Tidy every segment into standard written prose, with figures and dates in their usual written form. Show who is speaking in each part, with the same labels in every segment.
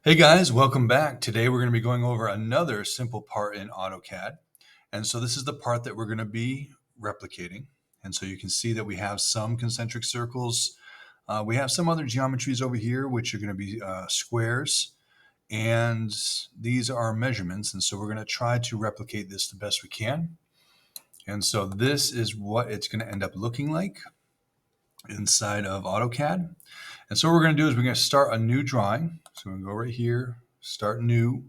Speaker 1: Hey guys, welcome back. Today we're going to be going over another simple part in AutoCAD. And so this is the part that we're going to be replicating. And so you can see that we have some concentric circles. We have some other geometries over here, which are going to be squares. And these are measurements. And so we're going to try to replicate this the best we can. And so this is what it's going to end up looking like inside of AutoCAD. And so what we're going to do is we're going to start a new drawing. So we're going to go right here, start new.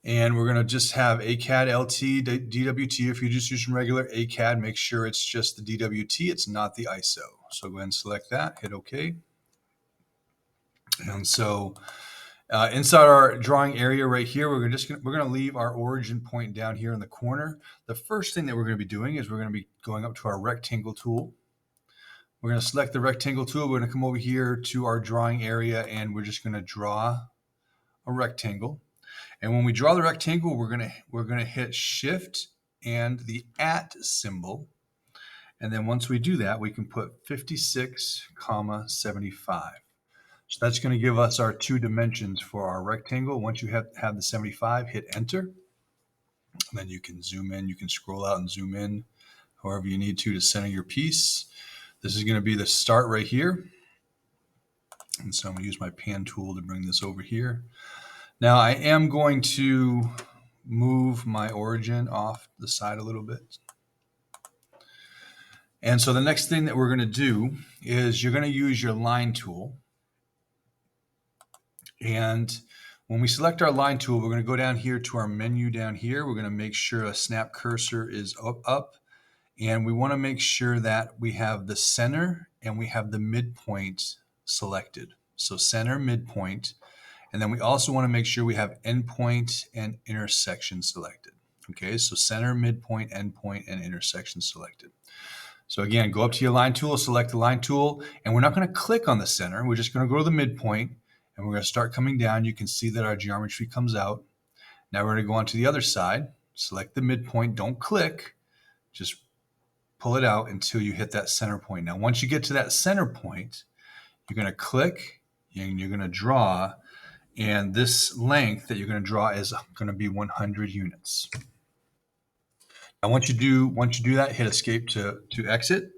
Speaker 1: And we're going to just have ACAD LT DWT. If you're just using regular ACAD, make sure it's just the DWT. It's not the ISO. So go ahead and select that, hit OK. And so inside our drawing area right here, we're going to leave our origin point down here in the corner. The first thing that we're going to be doing is we're going to be going up to our rectangle tool. We're going to select the rectangle tool. We're going to come over here to our drawing area and we're just going to draw a rectangle. And when we draw the rectangle, we're going to hit Shift and the @ symbol. And then once we do that, we can put 56,75. So that's going to give us our 2 dimensions for our rectangle. Once you have the 75, hit Enter. And then you can zoom in, you can scroll out and zoom in however you need to center your piece. This is going to be the start right here. And so I'm going to use my pan tool to bring this over here. Now I am going to move my origin off the side a little bit. And so the next thing that we're going to do is you're going to use your line tool. And when we select our line tool, we're going to go down here to our menu down here. We're going to make sure a snap cursor is up. And we want to make sure that we have the center and we have the midpoint selected. So center, midpoint. And then we also want to make sure we have endpoint and intersection selected. Okay, so center, midpoint, endpoint, and intersection selected. So again, go up to your line tool, select the line tool, and we're not going to click on the center. We're just going to go to the midpoint, and we're going to start coming down. You can see that our geometry comes out. Now we're going to go on to the other side, select the midpoint, don't click, just pull it out until you hit that center point. Now, once you get to that center point, you're going to click and you're going to draw, and this length that you're going to draw is going to be 100 units. Now, once you do that, hit Escape to exit.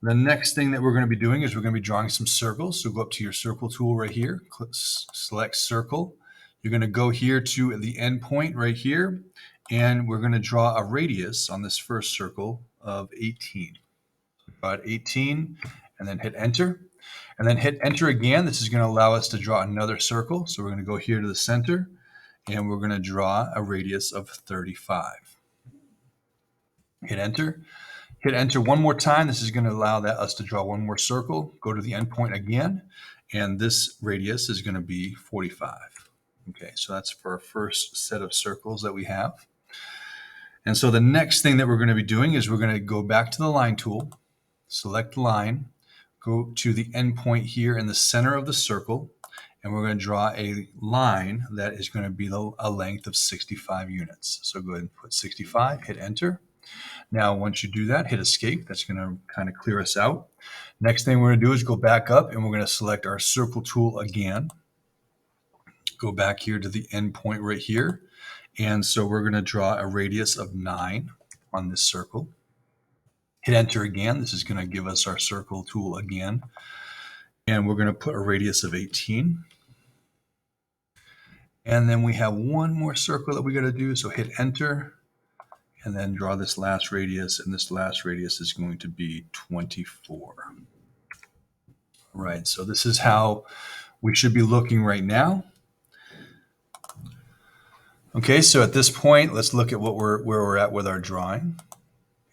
Speaker 1: The next thing that we're going to be doing is we're going to be drawing some circles. So go up to your circle tool right here, select circle. You're going to go here to the end point right here, and we're going to draw a radius on this first circle of 18. About 18, and then hit Enter. And then hit Enter again. This is going to allow us to draw another circle. So we're going to go here to the center, and we're going to draw a radius of 35. Hit Enter. Hit Enter one more time. This is going to allow us to draw one more circle. Go to the endpoint again, and this radius is going to be 45. Okay, so that's for our first set of circles that we have. And so the next thing that we're going to be doing is we're going to go back to the line tool, select line, go to the endpoint here in the center of the circle, and we're going to draw a line that is going to be a length of 65 units. So go ahead and put 65, hit Enter. Now, once you do that, hit Escape. That's going to kind of clear us out. Next thing we're going to do is go back up, and we're going to select our circle tool again. Go back here to the endpoint right here. And so we're going to draw a radius of 9 on this circle. Hit Enter again. This is going to give us our circle tool again. And we're going to put a radius of 18. And then we have one more circle that we got to do. So hit Enter and then draw this last radius. And this last radius is going to be 24. Right. So this is how we should be looking right now. Okay, so at this point, let's look at where we're at with our drawing.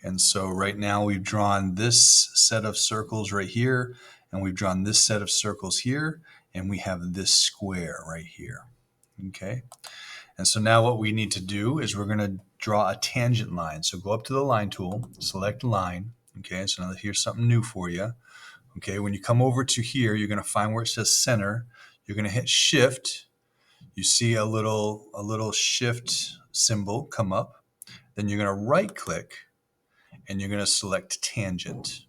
Speaker 1: And so right now we've drawn this set of circles right here, and we've drawn this set of circles here, and we have this square right here. Okay, and so now what we need to do is we're going to draw a tangent line. So go up to the line tool, select line. Okay, so now here's something new for you. Okay, when you come over to here, you're going to find where it says center. You're going to hit Shift. You see a little shift symbol come up. Then you're going to right click and you're going to select tangent.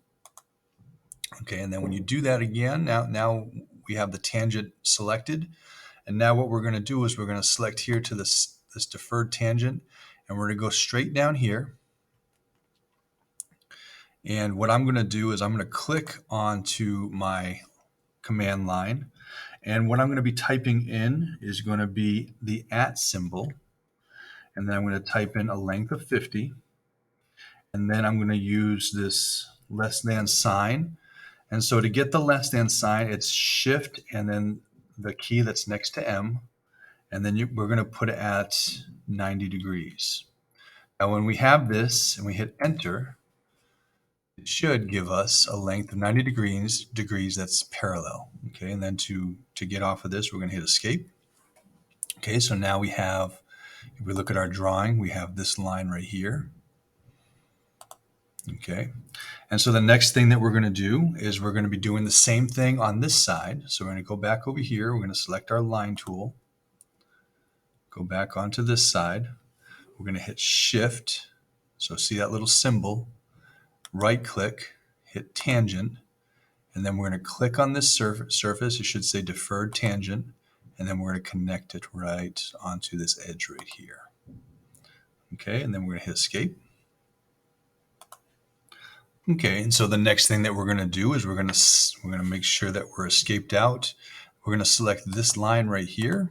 Speaker 1: Okay, and then when you do that again, now we have the tangent selected. And now what we're going to do is we're going to select here to this deferred tangent, and we're going to go straight down here. And what I'm going to do is I'm going to click onto my command line. And what I'm going to be typing in is going to be the @ symbol. And then I'm going to type in a length of 50. And then I'm going to use this less than sign. And so to get the less than sign, it's Shift and then the key that's next to M. And then we're going to put it at 90 degrees. Now when we have this and we hit enter, it should give us a length of 90 degrees that's parallel. Okay, and then to get off of this, we're going to hit escape. Okay, so now we have, if we look at our drawing, we have this line right here. Okay, and so the next thing that we're going to do is we're going to be doing the same thing on this side. So we're going to go back over here. We're going to select our line tool, go back onto this side. We're going to hit Shift. So see that little symbol, right click, hit tangent, and then we're going to click on this surface. It should say deferred tangent, and then we're going to connect it right onto this edge right here. Okay, and then we're going to hit escape. Okay, and so the next thing that we're going to do is we're going to make sure that we're escaped out. We're going to select this line right here.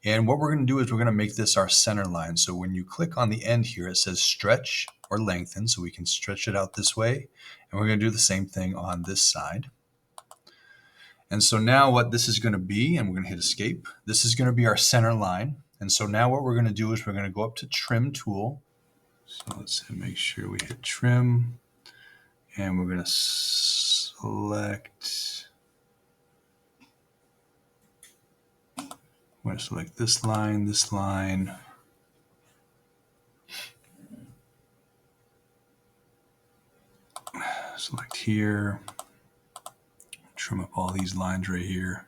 Speaker 1: And what we're going to do is we're going to make this our center line. So when you click on the end here, it says stretch or lengthen. So we can stretch it out this way. And we're going to do the same thing on this side. And so now what this is going to be, and we're going to hit escape, this is going to be our center line. And so now what we're going to do is we're going to go up to trim tool. So let's make sure we hit trim. And we're going to select, this line, select here, trim up all these lines right here.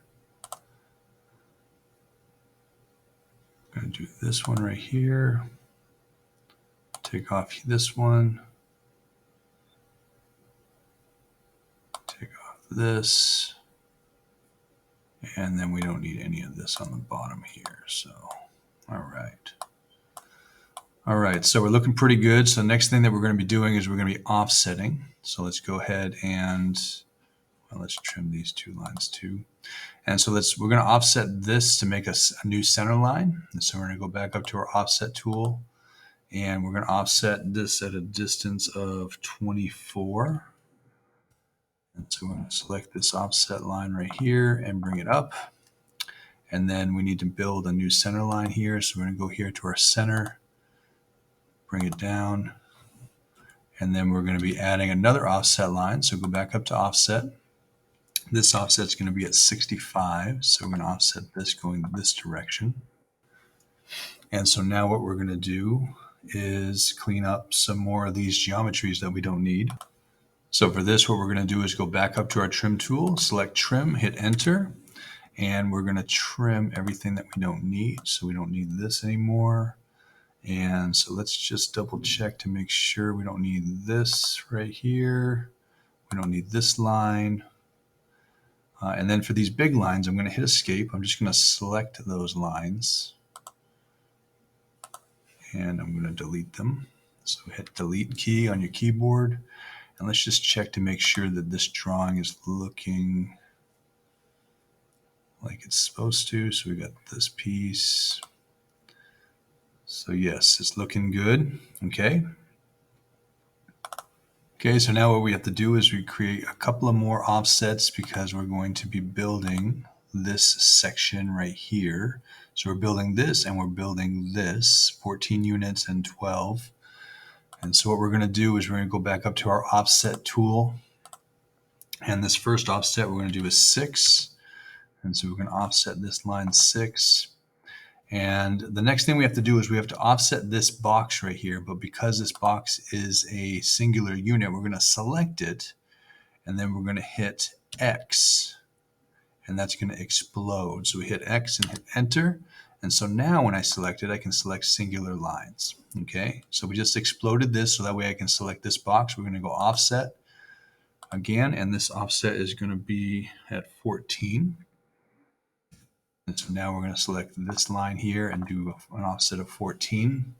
Speaker 1: I'm going to do this one right here, take off this one, take off this, and then we don't need any of this on the bottom here. So, all right, so we're looking pretty good. So the next thing that we're going to be doing is we're going to be offsetting. So let's go ahead and let's trim these two lines too. And so we're going to offset this to make us a new center line. And so we're going to go back up to our offset tool, and we're going to offset this at a distance of 24. And so we're going to select this offset line right here and bring it up. And then we need to build a new center line here. So we're going to go here to our center, bring it down, and then we're going to be adding another offset line. So go back up to offset. This offset is going to be at 65. So we're going to offset this going this direction. And so now what we're going to do is clean up some more of these geometries that we don't need. So for this, what we're going to do is go back up to our trim tool, select trim, hit enter, and we're going to trim everything that we don't need. So we don't need this anymore. And so let's just double check to make sure we don't need this right here. We don't need this line. And then for these big lines, I'm going to hit escape. I'm just going to select those lines, and I'm going to delete them. So hit delete key on your keyboard, and let's just check to make sure that this drawing is looking like it's supposed to. So we got this piece. So yes, it's looking good. Okay. Okay, so now what we have to do is we create a couple of more offsets because we're going to be building this section right here. So we're building this and we're building this, 14 units and 12. And so what we're going to do is we're going to go back up to our offset tool. And this first offset we're going to do is 6. And so we're going to offset this line 6. And the next thing we have to do is we have to offset this box right here. But because this box is a singular unit, we're going to select it. And then we're going to hit X. And that's going to explode. So we hit X and hit enter. And so now when I select it, I can select singular lines. Okay, so we just exploded this so that way I can select this box. We're going to go offset again. And this offset is going to be at 14. And so now we're going to select this line here and do an offset of 14.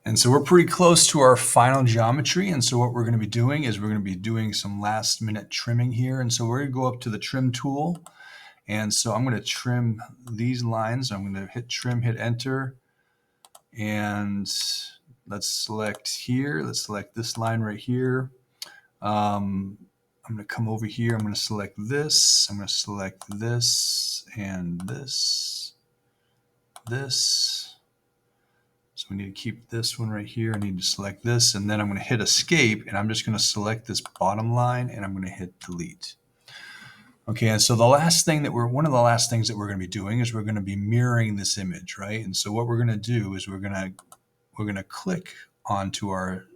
Speaker 1: And so we're pretty close to our final geometry. And so what we're going to be doing is we're going to be doing some last minute trimming here. And so we're going to go up to the trim tool. And so I'm going to trim these lines. I'm going to hit trim, hit enter. And let's select here. Let's select this line right here. I'm going to come over here. I'm going to select this. I'm going to select this and this. So we need to keep this one right here. I need to select this, and then I'm going to hit escape, and I'm just going to select this bottom line, and I'm going to hit delete. Okay, and so one of the last things that we're going to be doing is we're going to be mirroring this image, right? And so what we're going to do is we're going to click onto our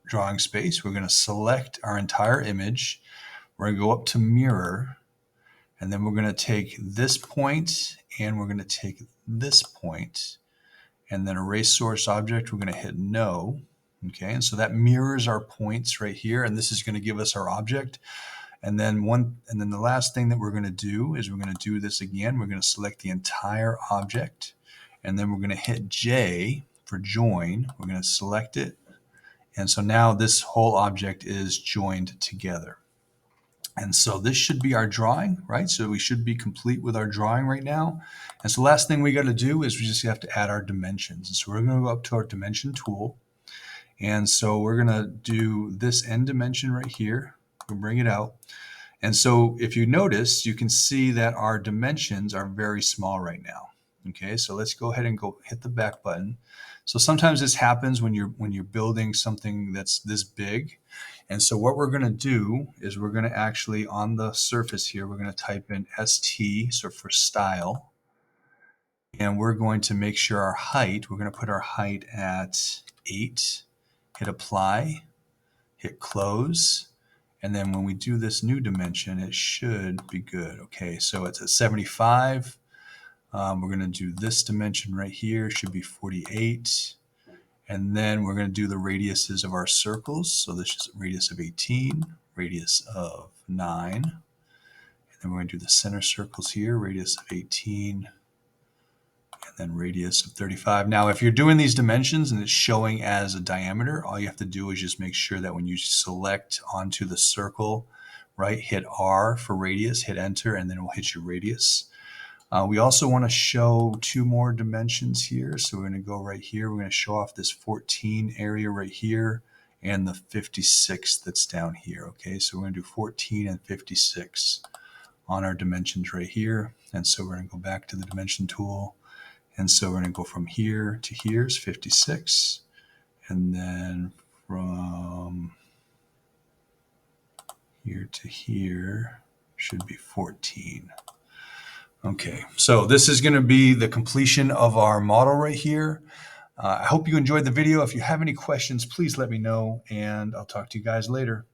Speaker 1: drawing space. We're going to select our entire image. We're going to go up to mirror, and then we're going to take this point, and we're going to take this point, and then erase source object, we're going to hit no. Okay, and so that mirrors our points right here, and this is going to give us our object. And then the last thing that we're going to do is we're going to do this again. We're going to select the entire object, and then we're going to hit J for join. We're going to select it, and so now this whole object is joined together. And so this should be our drawing, right? So we should be complete with our drawing right now. And so the last thing we got to do is we just have to add our dimensions. And so we're going to go up to our dimension tool. And so we're going to do this end dimension right here. We'll bring it out. And so if you notice, you can see that our dimensions are very small right now. Okay, so let's go ahead and go hit the back button. So sometimes this happens when you're building something that's this big. And so what we're going to do is we're going to actually, on the surface here, we're going to type in ST, so for style. And we're going to make sure our height, we're going to put our height at 8, hit apply, hit close. And then when we do this new dimension, it should be good. Okay, so it's at 75. We're going to do this dimension right here, should be 48. And then we're going to do the radiuses of our circles. So this is a radius of 18, radius of 9. And then we're going to do the center circles here, radius of 18, and then radius of 35. Now, if you're doing these dimensions and it's showing as a diameter, all you have to do is just make sure that when you select onto the circle, right, hit R for radius, hit enter, and then it will hit your radius. We also want to show 2 more dimensions here. So we're going to go right here. We're going to show off this 14 area right here and the 56 that's down here. Okay, so we're going to do 14 and 56 on our dimensions right here. And so we're going to go back to the dimension tool. And so we're going to go from here to here is 56. And then from here to here should be 14. Okay, so this is going to be the completion of our model right here. I hope you enjoyed the video. If you have any questions, please let me know, and I'll talk to you guys later.